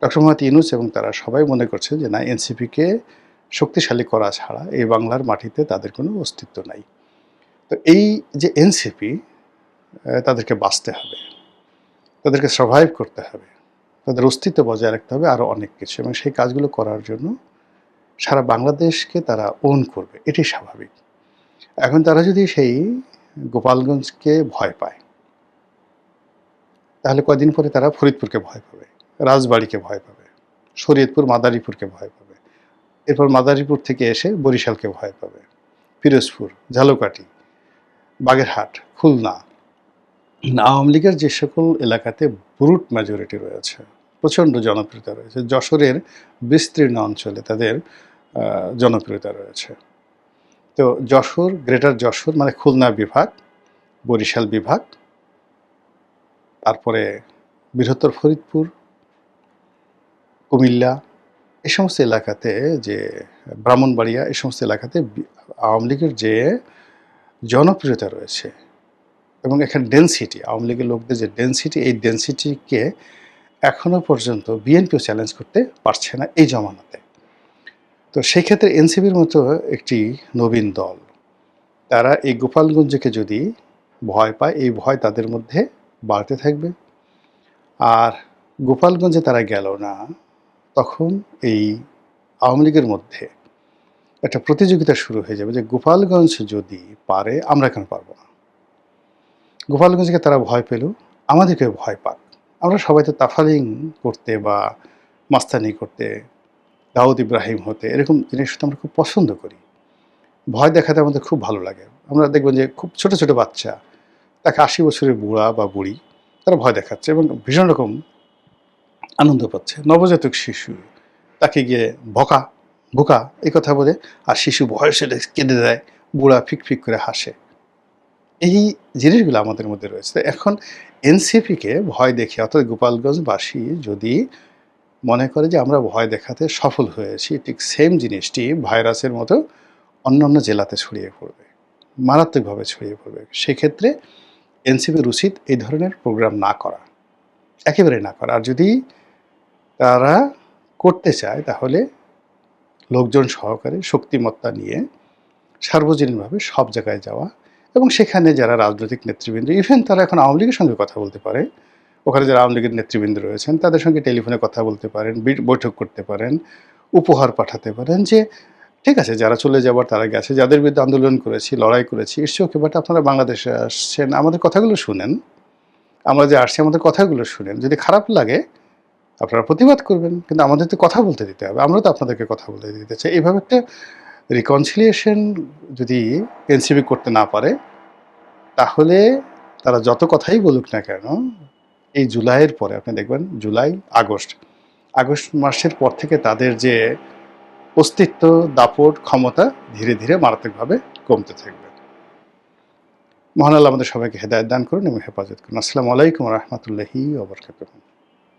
Doctor Mohammad Yunus এবং তারা সবাই মনে করছে যে না, এনসিপিকে শক্তিশালী করা ছাড়া এই বাংলার মাটিতে তাদের কোনো অস্তিত্ব নাই। তো এই যে এনসিপি, তাদেরকে বাঁচতে হবে, তাদেরকে সারভাইভ করতে হবে, তাদের অস্তিত্ব বজায় রাখতে হবে, আরও অনেক কিছু, এবং সেই কাজগুলো করার জন্য সারা বাংলাদেশকে তারা ওন করবে, এটি স্বাভাবিক। এখন তারা যদি সেই গোপালগঞ্জকে ভয় পায়, তাহলে কয়দিন পরে তারা ফরিদপুরকে ভয় পাবে, রাজবাড়িকে ভয় পাবে, শরীয়তপুর মাদারীপুরকে ভয় পাবে, এরপর মাদারীপুর থেকে এসে বরিশালকে ভয় পাবে, পিরোজপুর, ঝালকাঠি, বাগেরহাট, খুলনা। আওয়ামী লীগের যে সকল এলাকাতে ব্রুট মেজরিটি রয়েছে, প্রচণ্ড জনপ্রিয়তা রয়েছে, যশোরের বিস্তীর্ণ অঞ্চলে তাদের জনপ্রিয়তা রয়েছে। তো যশোর, গ্রেটার যশোর মানে খুলনা বিভাগ, বরিশাল বিভাগ, তারপরে বৃহত্তর ফরিদপুর, কুমিল্লা, এই সমস্ত এলাকাতে, যে ব্রাহ্মণবাড়িয়া, এই সমস্ত এলাকাতে আওয়ামী লীগের যে জনপ্রিয়তা রয়েছে এবং এখানে ডেনসিটি, আওয়ামী লীগের লোকদের যে ডেনসিটি, এই ডেনসিটিকে এখনও পর্যন্ত বিএনপিও চ্যালেঞ্জ করতে পারছে না এই জমানাতে। তো সেই ক্ষেত্রে এনসিপির মতো একটি নবীন দল, তারা এই গোপালগঞ্জকে যদি ভয় পায়, এই ভয় তাদের মধ্যে বাড়তে থাকবে। আর গোপালগঞ্জে তারা গেল না, তখন এই আওয়ামী লীগের মধ্যে একটা প্রতিযোগিতা শুরু হয়ে যাবে যে গোপালগঞ্জ যদি পারে, আমরা কেন পারবো না। গোপালগঞ্জকে তারা ভয় পেল, আমাদেরকে ভয় পাক। আমরা সবাই তো তাফালিং করতে বা মাস্তানি করতে, দাউদ ইব্রাহিম হতে, এরকম জিনিস আমরা খুব পছন্দ করি। ভয় দেখাতে আমাদের খুব ভালো লাগে। আমরা দেখবেন যে খুব ছোট ছোট বাচ্চা, তাকে 80 বছরের বুড়া বা বুড়ি, তারা ভয় দেখাচ্ছে এবং ভীষণ রকম আনন্দ পাচ্ছে। নবজাতক শিশু, তাকে গিয়ে ভোকা বোকা এই কথা বলে, আর শিশু ভয় সেটা কেঁদে দেয়, বুড়া ফিক ফিক করে হাসে। এই জিনিসগুলো আমাদের মধ্যে রয়েছে। এখন এনসিপিকে ভয় দেখিয়ে, অর্থাৎ গোপালগঞ্জবাসী যদি মনে করে যে আমরা ভয় দেখাতে সফল হয়েছি, ঠিক সেম জিনিসটি ভাইরাসের মতো অন্যান্য জেলাতে ছড়িয়ে পড়বে, মারাত্মকভাবে ছড়িয়ে পড়বে। সেক্ষেত্রে এনসিপির উচিত এই ধরনের প্রোগ্রাম না করা, একেবারে না করা। আর যদি তারা করতে চায়, তাহলে লোকজন সহকারে শক্তিমত্তা নিয়ে সার্বজনীনভাবে সব জায়গায় যাওয়া, এবং সেখানে যারা রাজনৈতিক নেতৃবৃন্দ, ইভেন তারা এখন আওয়ামী লীগের সঙ্গে কথা বলতে পারে, ওখানে যারা আওয়ামী লীগের নেতৃবৃন্দ রয়েছেন তাদের সঙ্গে টেলিফোনে কথা বলতে পারেন, বৈঠক করতে পারেন, উপহার পাঠাতে পারেন, যে ঠিক আছে, যারা চলে যাবার তারা গেছে, যাদের বিরুদ্ধে আন্দোলন করেছি, লড়াই করেছি, ইটস ওকে, বাট আপনারা বাংলাদেশে আসছেন, আমাদের কথাগুলো শুনেন, আমরা যে আসছি আমাদের কথাগুলো শুনেন, যদি খারাপ লাগে আপনারা প্রতিবাদ করবেন, কিন্তু আমাদের তো কথা বলতে দিতে হবে, আমরা তো আপনাদেরকে কথা বলতে দিতে চাই। এইভাবে একটা রিকনসিলিয়েশন যদি এনসিপি করতে না পারে, তাহলে তারা যত কথাই বলুক না কেন, এই জুলাইয়ের পরে আপনি দেখবেন, জুলাই, আগস্ট মাসের পর থেকে তাদের যে অস্তিত্ব, দাপট, ক্ষমতা ধীরে ধীরে মারাত্মকভাবে কমতে থাকবে। মহান আল্লাহ আমাদের সবাইকে হেদায়েত দান করুন এবং হেফাজত করুন। আসসালামু আলাইকুম ওয়া রাহমাতুল্লাহি ওয়া বারাকাতুহু।